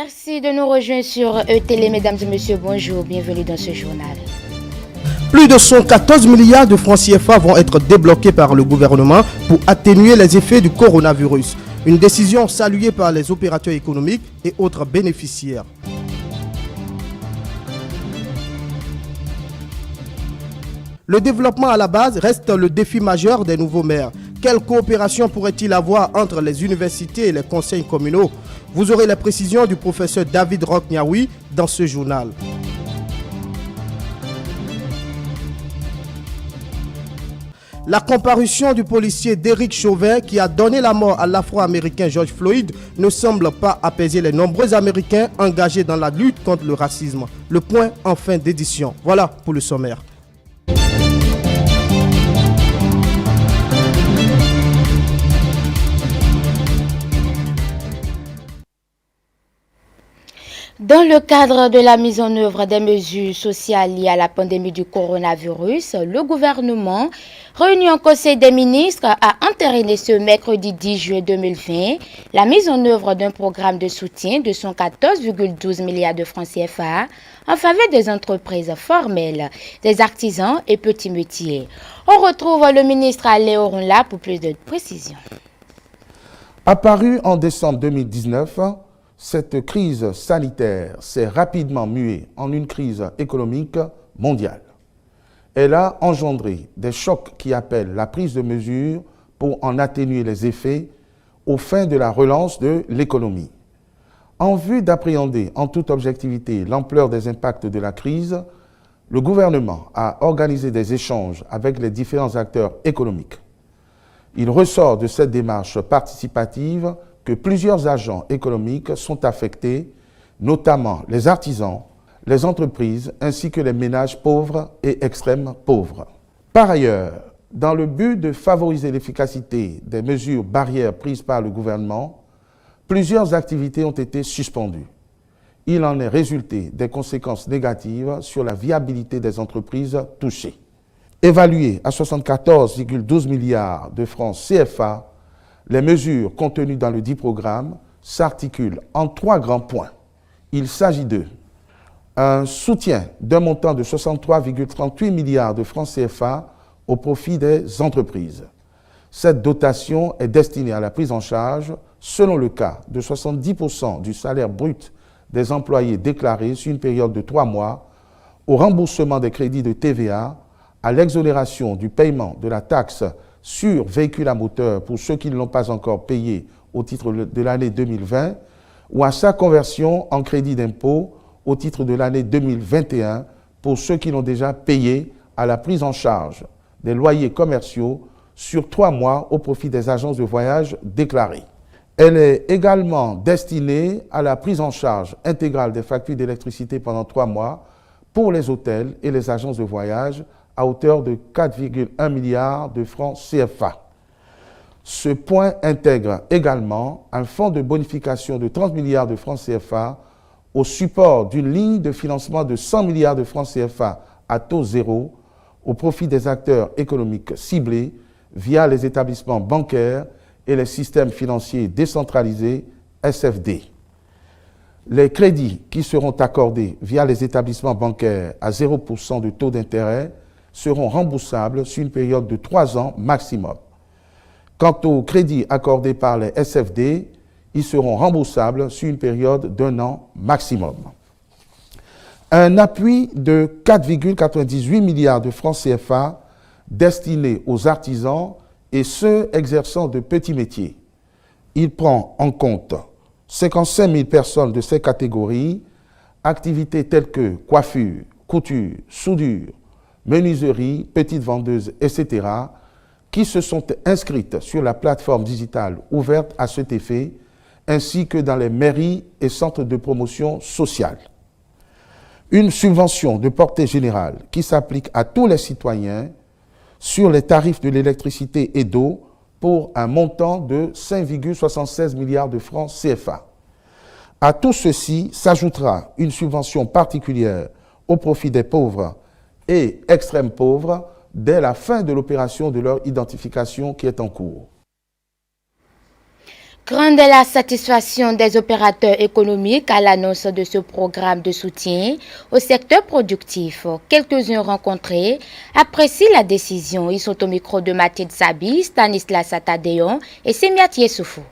Merci de nous rejoindre sur E-Télé, mesdames et messieurs. Bonjour, bienvenue dans ce journal. Plus de 114 milliards de francs CFA vont être débloqués par le gouvernement pour atténuer les effets du coronavirus. Une décision saluée par les opérateurs économiques et autres bénéficiaires. Le développement à la base reste le défi majeur des nouveaux maires. Quelle coopération pourrait-il avoir entre les universités et les conseils communaux? Vous aurez les précisions du professeur David Roch-Niaoui dans ce journal. La comparution du policier Derek Chauvin qui a donné la mort à l'Afro-Américain George Floyd ne semble pas apaiser les nombreux Américains engagés dans la lutte contre le racisme. Le point en fin d'édition. Voilà pour le sommaire. Dans le cadre de la mise en œuvre des mesures sociales liées à la pandémie du coronavirus, le gouvernement, réuni en Conseil des ministres, a entériné ce mercredi 10 juillet 2020 la mise en œuvre d'un programme de soutien de 114,12 milliards de francs CFA en faveur des entreprises formelles, des artisans et petits métiers. On retrouve le ministre Alain Orunla pour plus de précisions. Apparue en décembre 2019, cette crise sanitaire s'est rapidement muée en une crise économique mondiale. Elle a engendré des chocs qui appellent la prise de mesures pour en atténuer les effets aux fins de la relance de l'économie. En vue d'appréhender en toute objectivité l'ampleur des impacts de la crise, le gouvernement a organisé des échanges avec les différents acteurs économiques. Il ressort de cette démarche participative que plusieurs agents économiques sont affectés, notamment les artisans, les entreprises ainsi que les ménages pauvres et extrêmes pauvres. Par ailleurs, dans le but de favoriser l'efficacité des mesures barrières prises par le gouvernement, plusieurs activités ont été suspendues. Il en est résulté des conséquences négatives sur la viabilité des entreprises touchées. Évaluées à 74,12 milliards de francs CFA, les mesures contenues dans le dit programme s'articulent en trois grands points. Il s'agit de un soutien d'un montant de 63,38 milliards de francs CFA au profit des entreprises. Cette dotation est destinée à la prise en charge, selon le cas, de 70% du salaire brut des employés déclarés sur une période de 3 mois, au remboursement des crédits de TVA, à l'exonération du paiement de la taxe sur véhicules à moteur pour ceux qui ne l'ont pas encore payé au titre de l'année 2020 ou à sa conversion en crédit d'impôt au titre de l'année 2021 pour ceux qui l'ont déjà payé à la prise en charge des loyers commerciaux sur 3 mois au profit des agences de voyage déclarées. Elle est également destinée à la prise en charge intégrale des factures d'électricité pendant 3 mois pour les hôtels et les agences de voyage à hauteur de 4,1 milliards de francs CFA. Ce point intègre également un fonds de bonification de 30 milliards de francs CFA au support d'une ligne de financement de 100 milliards de francs CFA à taux zéro au profit des acteurs économiques ciblés via les établissements bancaires et les systèmes financiers décentralisés SFD. Les crédits qui seront accordés via les établissements bancaires à 0% de taux d'intérêt seront remboursables sur une période de 3 ans maximum. Quant aux crédits accordés par les SFD, ils seront remboursables sur une période d'1 an maximum. Un appui de 4,98 milliards de francs CFA destiné aux artisans et ceux exerçant de petits métiers. Il prend en compte 55 000 personnes de ces catégories, activités telles que coiffure, couture, soudure, menuiserie, petites vendeuses, etc., qui se sont inscrites sur la plateforme digitale ouverte à cet effet, ainsi que dans les mairies et centres de promotion sociale. Une subvention de portée générale qui s'applique à tous les citoyens sur les tarifs de l'électricité et d'eau pour un montant de 5,76 milliards de francs CFA. À tout ceci s'ajoutera une subvention particulière au profit des pauvres et extrêmes pauvres dès la fin de l'opération de leur identification qui est en cours. Grande est la satisfaction des opérateurs économiques à l'annonce de ce programme de soutien au secteur productif. Quelques-uns rencontrés apprécient la décision. Ils sont au micro de Mathilde Sabi, Stanislas Atadéon et Semiat Yessoufou.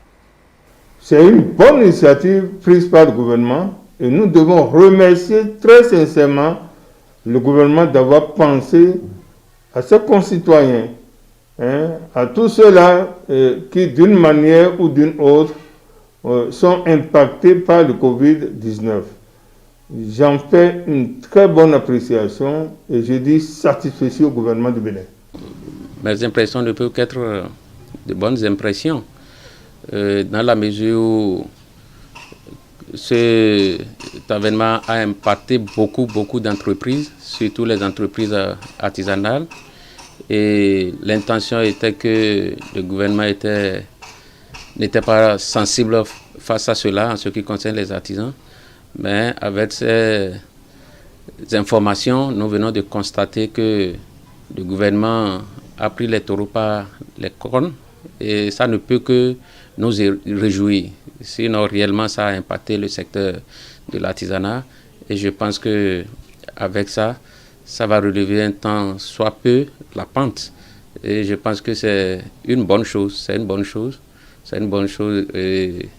C'est une bonne initiative prise par le gouvernement et nous devons remercier très sincèrement le gouvernement d'avoir pensé à ses concitoyens, à tous ceux-là qui d'une manière ou d'une autre sont impactés par le Covid-19. J'en fais une très bonne appréciation et je dis satisfaction au gouvernement du Bénin. Mes impressions ne peuvent qu'être de bonnes impressions, dans la mesure où cet événement a impacté beaucoup d'entreprises, surtout les entreprises artisanales. Et l'intention était que le gouvernement n'était pas sensible face à cela en ce qui concerne les artisans. Mais avec ces informations, nous venons de constater que le gouvernement a pris les taureaux par les cornes et ça ne peut que nous réjouir. Sinon, réellement, ça a impacté le secteur de l'artisanat et je pense qu'avec ça, ça va relever un temps soit peu la pente. Et je pense que c'est une bonne chose. C'est une bonne chose. C'est une bonne chose. Et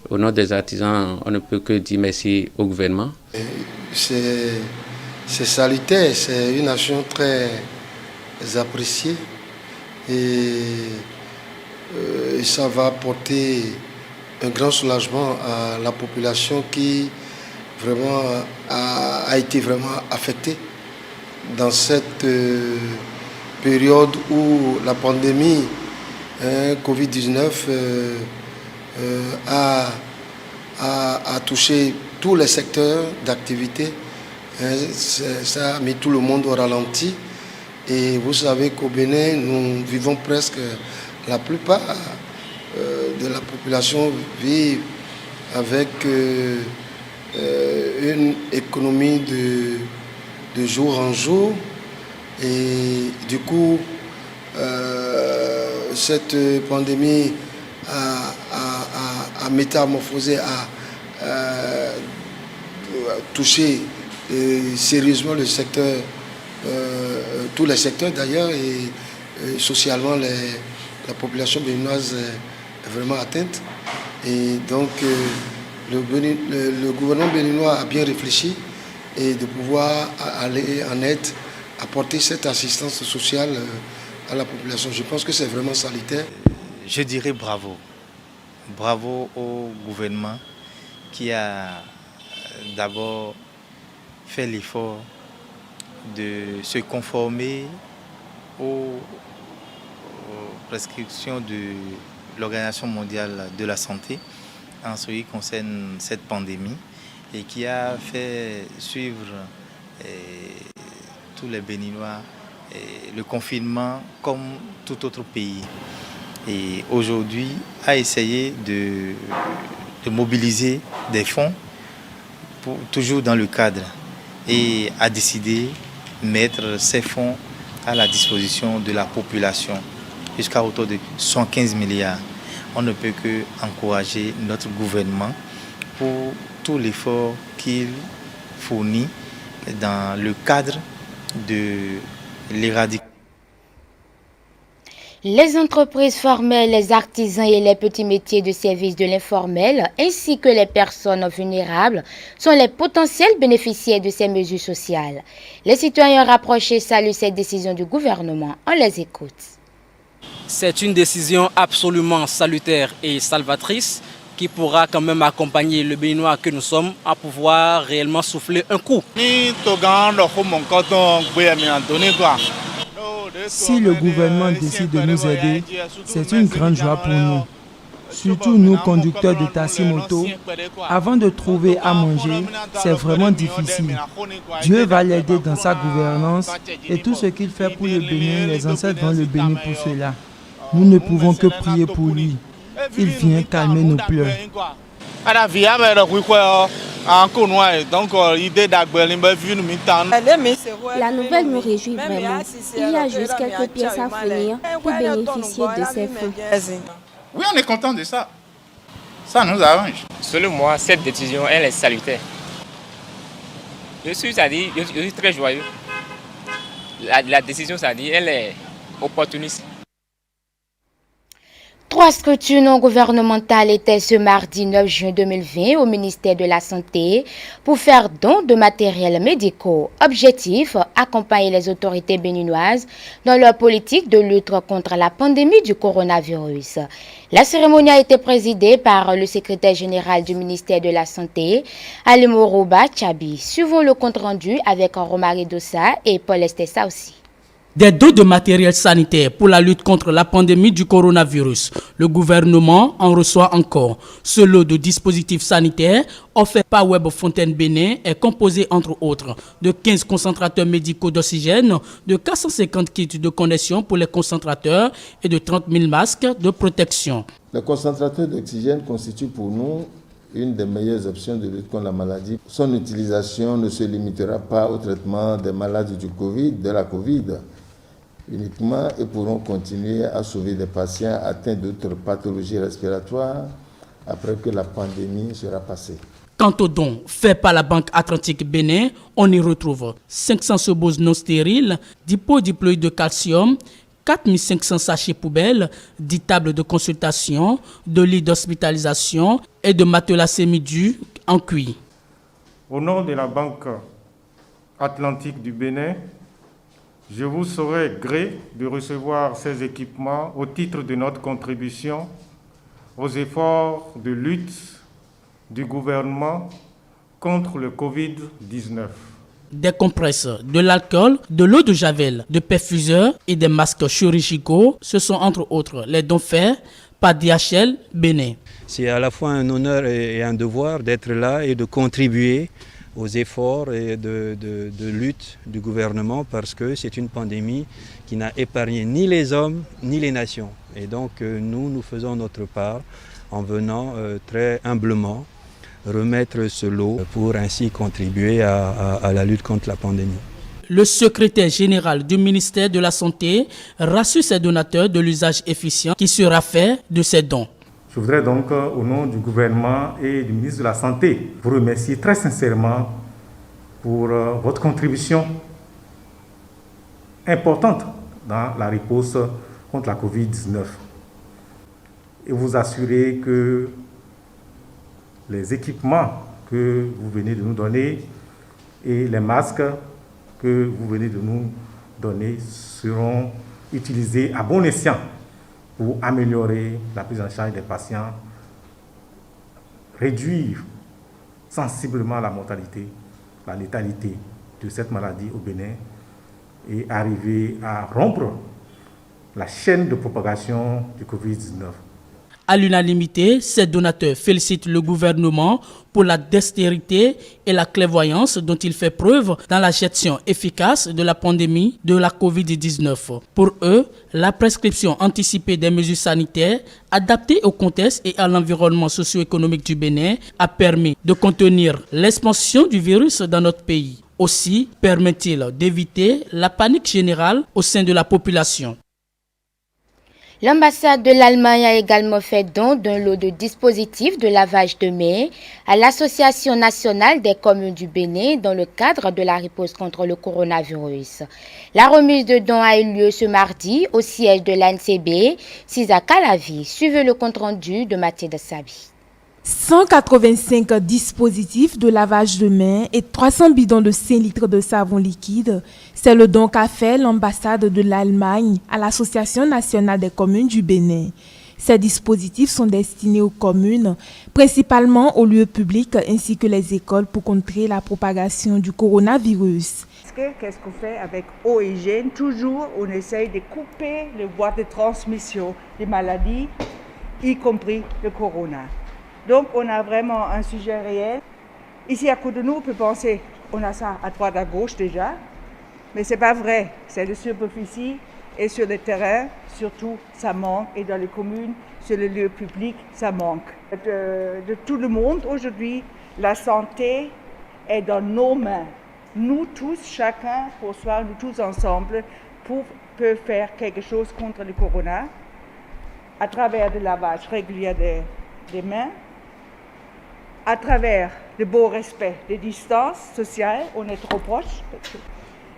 au nom des artisans, on ne peut que dire merci au gouvernement. C'est salutaire. C'est une action très appréciée. Et ça va apporter un grand soulagement à la population qui vraiment a été vraiment affectée dans cette période où la pandémie Covid-19 a touché tous les secteurs d'activité. Ça a mis tout le monde au ralenti. Et vous savez qu'au Bénin, nous vivons presque, la plupart de la population vit avec une économie de jour en jour. Et du coup, cette pandémie a métamorphosé, a touché sérieusement le secteur, tous les secteurs d'ailleurs, et socialement la population béninoise est vraiment atteinte. Et donc le gouvernement béninois a bien réfléchi et de pouvoir aller en aide, apporter cette assistance sociale à la population. Je pense que c'est vraiment salutaire. Je dirais bravo. Bravo au gouvernement qui a d'abord fait l'effort de se conformer aux prescriptions de l'Organisation mondiale de la santé en ce qui concerne cette pandémie et qui a fait suivre tous les Béninois le confinement comme tout autre pays. Et aujourd'hui, a essayé de mobiliser des fonds toujours dans le cadre et a décidé de mettre ces fonds à la disposition de la population jusqu'à autour de 115 milliards. On ne peut que encourager notre gouvernement pour tout l'effort qu'il fournit dans le cadre de l'éradication. Les entreprises formelles, les artisans et les petits métiers de service de l'informel, ainsi que les personnes vulnérables, sont les potentiels bénéficiaires de ces mesures sociales. Les citoyens rapprochés saluent cette décision du gouvernement. On les écoute. C'est une décision absolument salutaire et salvatrice qui pourra quand même accompagner le Béninois que nous sommes à pouvoir réellement souffler un coup. Si le gouvernement décide de nous aider, c'est une grande joie pour nous. Surtout nous, conducteurs de taxi-moto, avant de trouver à manger, c'est vraiment difficile. Dieu va l'aider dans sa gouvernance et tout ce qu'il fait pour le Bénin, les ancêtres vont le bénir pour cela. Nous ne pouvons que prier pour lui. Il vient calmer nos pleurs. La nouvelle nous réjouit vraiment. Il y a juste quelques pièces à fournir pour bénéficier de ces fonds. Oui, on est content de ça. Ça nous arrange. Selon moi, cette décision, elle est salutaire. Je suis très joyeux. La décision, elle est opportuniste. 3 structures non gouvernementales étaient ce mardi 9 juin 2020 au ministère de la Santé pour faire don de matériel médicaux. Objectif, accompagner les autorités béninoises dans leur politique de lutte contre la pandémie du coronavirus. La cérémonie a été présidée par le secrétaire général du ministère de la Santé, Alimoroba Tchabi. Suivons le compte-rendu avec Romari Dossa et Paul Estessa aussi. Des dons de matériel sanitaire pour la lutte contre la pandémie du coronavirus. Le gouvernement en reçoit encore. Ce lot de dispositifs sanitaires offert par Web Fontaine Bénin est composé entre autres de 15 concentrateurs médicaux d'oxygène, de 450 kits de connexion pour les concentrateurs et de 30 000 masques de protection. Les concentrateurs d'oxygène constituent pour nous une des meilleures options de lutte contre la maladie. Son utilisation ne se limitera pas au traitement des malades de la Covid uniquement et pourront continuer à sauver des patients atteints d'autres pathologies respiratoires après que la pandémie sera passée. Quant aux dons faits par la Banque Atlantique Bénin, on y retrouve 500 seboses non stériles, 10 pots diploïdes de calcium, 4500 sachets poubelles, 10 tables de consultation, 2 lits d'hospitalisation et de matelas semi-durs en cuir. Au nom de la Banque Atlantique du Bénin, je vous saurai gré de recevoir ces équipements au titre de notre contribution aux efforts de lutte du gouvernement contre le Covid-19. Des compresses, de l'alcool, de l'eau de javel, de perfuseurs et des masques chirurgicaux, ce sont entre autres les dons faits par DHL Bénin. C'est à la fois un honneur et un devoir d'être là et de contribuer aux efforts et de lutte du gouvernement parce que c'est une pandémie qui n'a épargné ni les hommes ni les nations. Et donc nous faisons notre part en venant très humblement remettre ce lot pour ainsi contribuer à la lutte contre la pandémie. Le secrétaire général du ministère de la Santé rassure ses donateurs de l'usage efficient qui sera fait de ces dons. Je voudrais donc, au nom du gouvernement et du ministre de la Santé, vous remercier très sincèrement pour votre contribution importante dans la réponse contre la Covid-19 et vous assurer que les équipements que vous venez de nous donner et les masques que vous venez de nous donner seront utilisés à bon escient pour améliorer la prise en charge des patients, réduire sensiblement la mortalité, la létalité de cette maladie au Bénin et arriver à rompre la chaîne de propagation du Covid-19. À l'unanimité, ces donateurs félicitent le gouvernement pour la dextérité et la clairvoyance dont il fait preuve dans la gestion efficace de la pandémie de la Covid-19. Pour eux, la prescription anticipée des mesures sanitaires adaptées au contexte et à l'environnement socio-économique du Bénin a permis de contenir l'expansion du virus dans notre pays. Aussi permet-il d'éviter la panique générale au sein de la population. L'ambassade de l'Allemagne a également fait don d'un lot de dispositifs de lavage de mains à l'Association nationale des communes du Bénin dans le cadre de la riposte contre le coronavirus. La remise de dons a eu lieu ce mardi au siège de l'ANCB, Cisa Calavi. Suivez le compte-rendu de Mathilde Sabi. 185 dispositifs de lavage de mains et 300 bidons de 5 litres de savon liquide. C'est le don qu'a fait l'ambassade de l'Allemagne à l'Association nationale des communes du Bénin. Ces dispositifs sont destinés aux communes, principalement aux lieux publics ainsi que les écoles pour contrer la propagation du coronavirus. Qu'est-ce qu'on fait avec eau et hygiène? Toujours, on essaye de couper le voie de transmission des maladies, y compris le corona. Donc, on a vraiment un sujet réel. Ici, à côté de nous, on peut penser, on a ça à droite, à gauche déjà. Mais ce n'est pas vrai. C'est de superficie et sur le terrain, surtout, ça manque. Et dans les communes, sur les lieux publics, ça manque. De tout le monde, aujourd'hui, la santé est dans nos mains. Nous tous, chacun, pour soi, nous tous ensemble, peut faire quelque chose contre le corona à travers le lavage régulier des mains, à travers le beau respect des distances sociales, on est trop proches,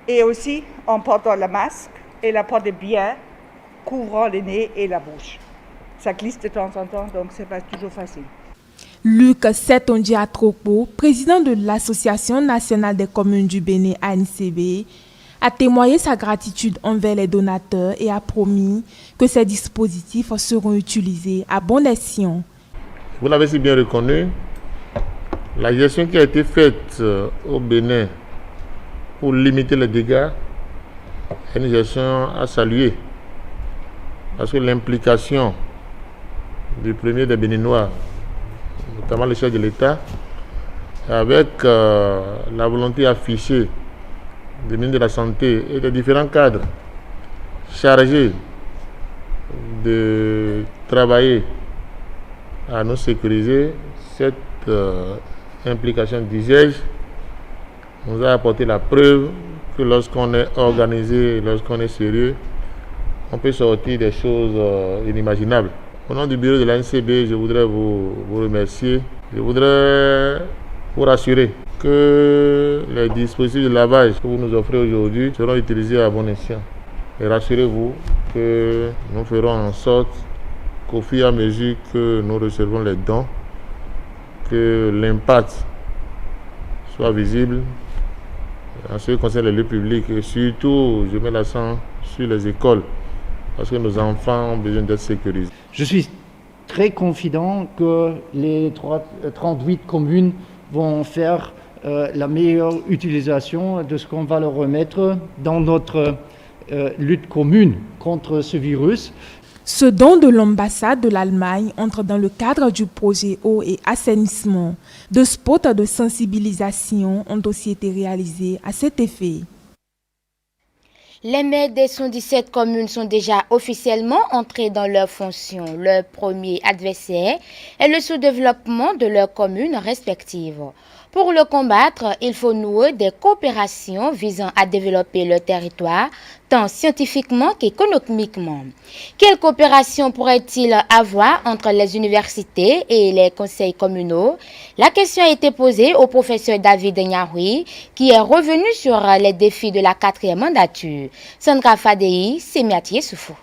et aussi en portant le masque et la porte bien, couvrant le nez et la bouche. Ça glisse de temps en temps, donc c'est pas toujours facile. Luc Setonji Atropo, président de l'Association nationale des communes du Bénin ANCB, a témoigné sa gratitude envers les donateurs et a promis que ces dispositifs seront utilisés à bon escient. Vous l'avez si bien reconnu, la gestion qui a été faite au Bénin pour limiter les dégâts est une gestion à saluer. Parce que l'implication du premier des Béninois, notamment le chef de l'État, avec la volonté affichée du ministre de la Santé et des différents cadres chargés de travailler à nous sécuriser, cette implication d'usage nous a apporté la preuve que lorsqu'on est organisé, lorsqu'on est sérieux, on peut sortir des choses inimaginables. Au nom du bureau de l'ANCB, je voudrais vous remercier. Je voudrais vous rassurer que les dispositifs de lavage que vous nous offrez aujourd'hui seront utilisés à bon escient. Et rassurez-vous que nous ferons en sorte qu'au fur et à mesure que nous recevons les dons, que l'impact soit visible en ce qui concerne les lieux publics et surtout, je mets l'accent sur les écoles parce que nos enfants ont besoin d'être sécurisés. Je suis très confident que les 38 communes vont faire la meilleure utilisation de ce qu'on va leur remettre dans notre lutte commune contre ce virus. Ce don de l'ambassade de l'Allemagne entre dans le cadre du projet eau et assainissement. Deux spots de sensibilisation ont aussi été réalisés à cet effet. Les maires des 117 communes sont déjà officiellement entrés dans leurs fonctions. Leur premier adversaire est le sous-développement de leurs communes respectives. Pour le combattre, il faut nouer des coopérations visant à développer le territoire, tant scientifiquement qu'économiquement. Quelle coopération pourrait-il avoir entre les universités et les conseils communaux? La question a été posée au professeur David Nyahoui, qui est revenu sur les défis de la 4e mandature. Sandra Fadei, Semiati Soufou.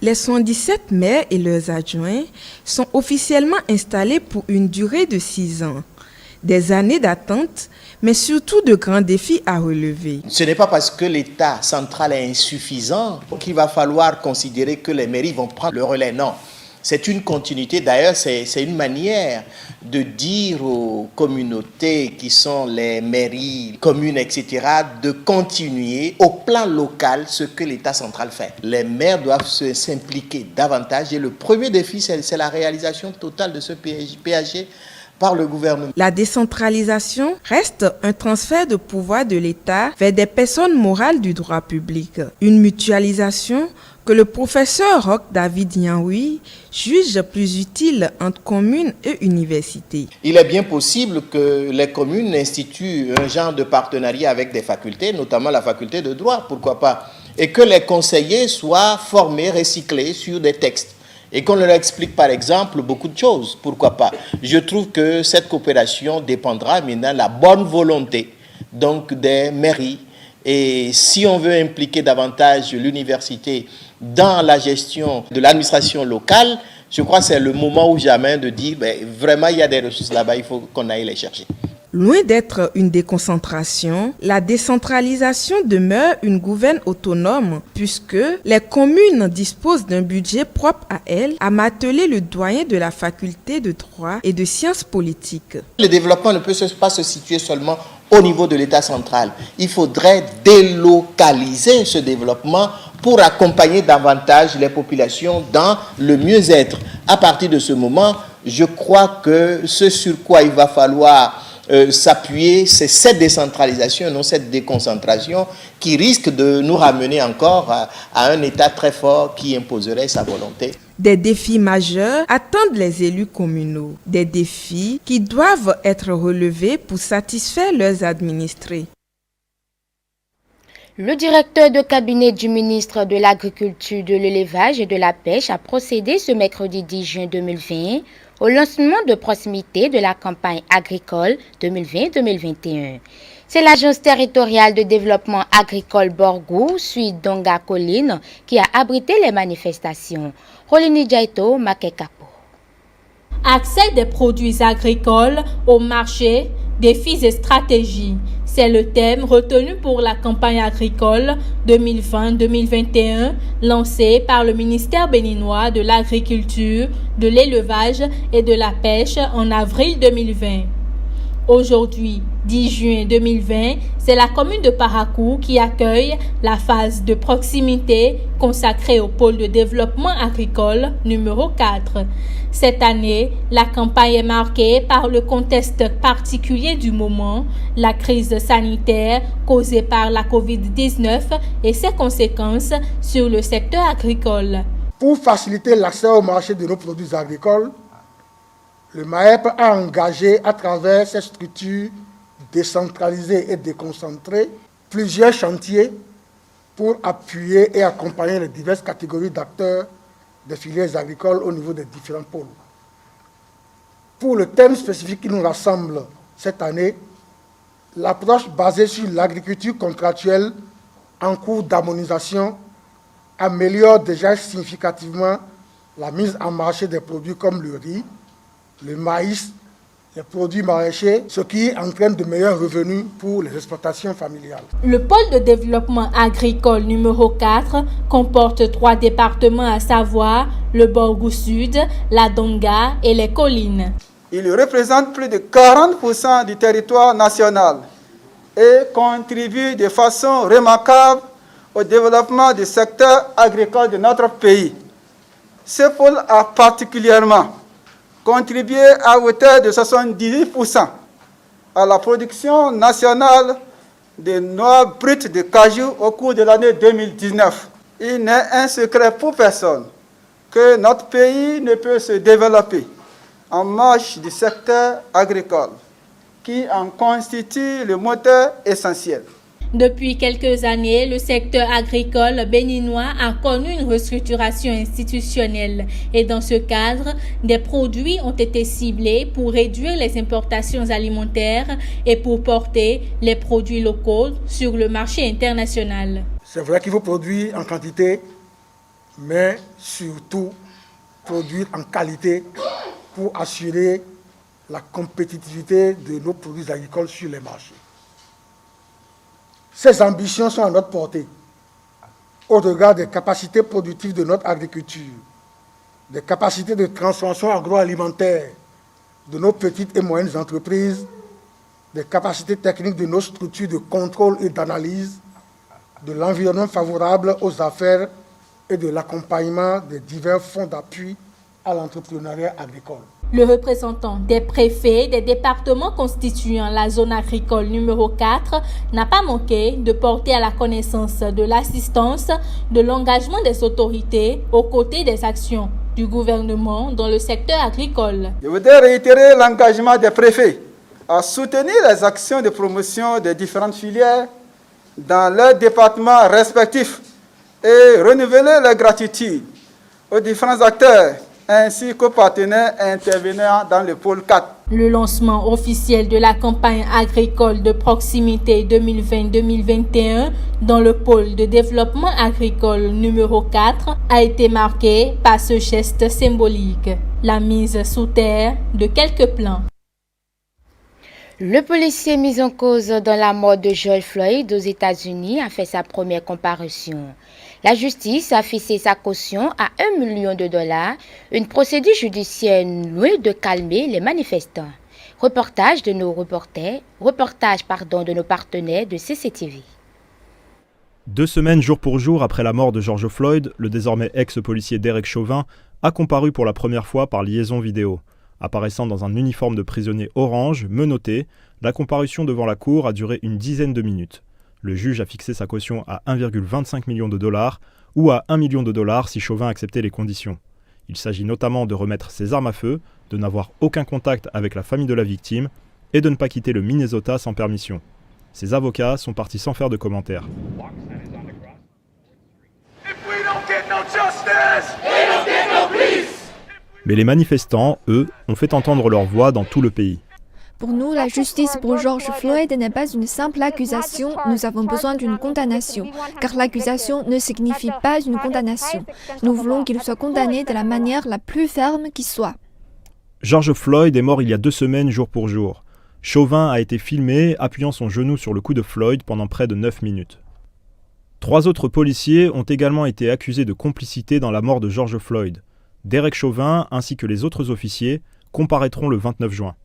Les 117 maires et leurs adjoints sont officiellement installés pour une durée de 6 ans. Des années d'attente, mais surtout de grands défis à relever. Ce n'est pas parce que l'État central est insuffisant qu'il va falloir considérer que les mairies vont prendre le relais. Non, c'est une continuité. D'ailleurs, c'est une manière de dire aux communautés qui sont les mairies, communes, etc., de continuer au plan local ce que l'État central fait. Les maires doivent s'impliquer davantage et le premier défi, c'est la réalisation totale de ce PAG par le gouvernement. La décentralisation reste un transfert de pouvoir de l'État vers des personnes morales du droit public. Une mutualisation que le professeur Roch David Nyahoui juge plus utile entre communes et universités. Il est bien possible que les communes instituent un genre de partenariat avec des facultés, notamment la faculté de droit, pourquoi pas, et que les conseillers soient formés, recyclés sur des textes. Et qu'on leur explique par exemple beaucoup de choses, pourquoi pas. Je trouve que cette coopération dépendra maintenant de la bonne volonté donc des mairies. Et si on veut impliquer davantage l'université dans la gestion de l'administration locale, je crois que c'est le moment ou jamais de dire vraiment il y a des ressources là-bas, il faut qu'on aille les chercher. Loin d'être une déconcentration, la décentralisation demeure une gouverne autonome puisque les communes disposent d'un budget propre à elles, a martelé le doyen de la faculté de droit et de sciences politiques. Le développement ne peut pas se situer seulement au niveau de l'État central. Il faudrait délocaliser ce développement pour accompagner davantage les populations dans le mieux-être. À partir de ce moment, je crois que ce sur quoi il va falloir s'appuyer, c'est cette décentralisation, non cette déconcentration qui risque de nous ramener encore à un État très fort qui imposerait sa volonté. Des défis majeurs attendent les élus communaux, des défis qui doivent être relevés pour satisfaire leurs administrés. Le directeur de cabinet du ministre de l'Agriculture, de l'Élevage et de la Pêche a procédé ce mercredi 10 juin 2020 au lancement de proximité de la campagne agricole 2020-2021. C'est l'Agence territoriale de développement agricole Borgou, suite Donga Colline, qui a abrité les manifestations. Rolini Djaito, Makekapo. Accès des produits agricoles au marché, défis et stratégies. C'est le thème retenu pour la campagne agricole 2020-2021 lancée par le ministère béninois de l'Agriculture, de l'Élevage et de la Pêche en avril 2020. Aujourd'hui, 10 juin 2020, c'est la commune de Parakou qui accueille la phase de proximité consacrée au pôle de développement agricole numéro 4. Cette année, la campagne est marquée par le contexte particulier du moment, la crise sanitaire causée par la COVID-19 et ses conséquences sur le secteur agricole. Pour faciliter l'accès au marché de nos produits agricoles, le MAEP a engagé à travers ses structures décentralisées et déconcentrées plusieurs chantiers pour appuyer et accompagner les diverses catégories d'acteurs des filières agricoles au niveau des différents pôles. Pour le thème spécifique qui nous rassemble cette année, l'approche basée sur l'agriculture contractuelle en cours d'harmonisation améliore déjà significativement la mise en marché des produits comme le riz, le maïs, les produits maraîchers, ce qui entraîne de meilleurs revenus pour les exploitations familiales. Le pôle de développement agricole numéro 4 comporte 3 départements, à savoir le Borgou Sud, la Donga et les collines. Il représente plus de 40% du territoire national et contribue de façon remarquable au développement du secteur agricole de notre pays. Ce pôle a particulièrement contribué à hauteur de 78% à la production nationale de noix brutes de cajou au cours de l'année 2019. Il n'est un secret pour personne que notre pays ne peut se développer en marge du secteur agricole, qui en constitue le moteur essentiel. Depuis quelques années, le secteur agricole béninois a connu une restructuration institutionnelle et dans ce cadre, des produits ont été ciblés pour réduire les importations alimentaires et pour porter les produits locaux sur le marché international. C'est vrai qu'il faut produire en quantité, mais surtout produire en qualité pour assurer la compétitivité de nos produits agricoles sur les marchés. Ces ambitions sont à notre portée, au regard des capacités productives de notre agriculture, des capacités de transformation agroalimentaire de nos petites et moyennes entreprises, des capacités techniques de nos structures de contrôle et d'analyse, de l'environnement favorable aux affaires et de l'accompagnement des divers fonds d'appui à l'entrepreneuriat agricole. Le représentant des préfets des départements constituant la zone agricole numéro 4 n'a pas manqué de porter à la connaissance de l'assistance, de l'engagement des autorités aux côtés des actions du gouvernement dans le secteur agricole. Je voudrais réitérer l'engagement des préfets à soutenir les actions de promotion des différentes filières dans leurs départements respectifs et renouveler la gratitude aux différents acteurs ainsi qu'aux partenaires intervenant dans le pôle 4. Le lancement officiel de la campagne agricole de proximité 2020-2021 dans le pôle de développement agricole numéro 4 a été marqué par ce geste symbolique, la mise sous terre de quelques plans. Le policier mis en cause dans la mort de George Floyd aux États-Unis a fait sa première comparution. La justice a fixé sa caution à $1 million, une procédure judiciaire loin de calmer les manifestants. Reportage de nos partenaires de CCTV. 2 semaines jour pour jour après la mort de George Floyd, le désormais ex-policier Derek Chauvin a comparu pour la première fois par liaison vidéo. Apparaissant dans un uniforme de prisonnier orange, menotté, la comparution devant la cour a duré une dizaine de minutes. Le juge a fixé sa caution à $1,25 million ou à $1 million si Chauvin acceptait les conditions. Il s'agit notamment de remettre ses armes à feu, de n'avoir aucun contact avec la famille de la victime et de ne pas quitter le Minnesota sans permission. Ses avocats sont partis sans faire de commentaires. Mais les manifestants, eux, ont fait entendre leur voix dans tout le pays. Pour nous, la justice pour George Floyd n'est pas une simple accusation, nous avons besoin d'une condamnation, car l'accusation ne signifie pas une condamnation. Nous voulons qu'il soit condamné de la manière la plus ferme qui soit. George Floyd est mort il y a 2 semaines jour pour jour. Chauvin a été filmé appuyant son genou sur le cou de Floyd pendant près de 9 minutes. 3 autres policiers ont également été accusés de complicité dans la mort de George Floyd. Derek Chauvin ainsi que les autres officiers comparaîtront le 29 juin.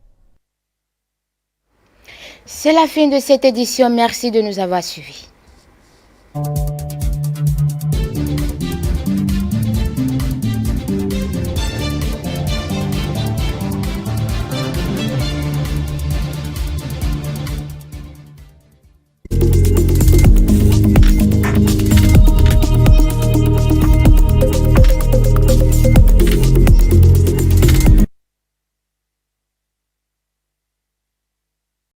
C'est la fin de cette édition. Merci de nous avoir suivis.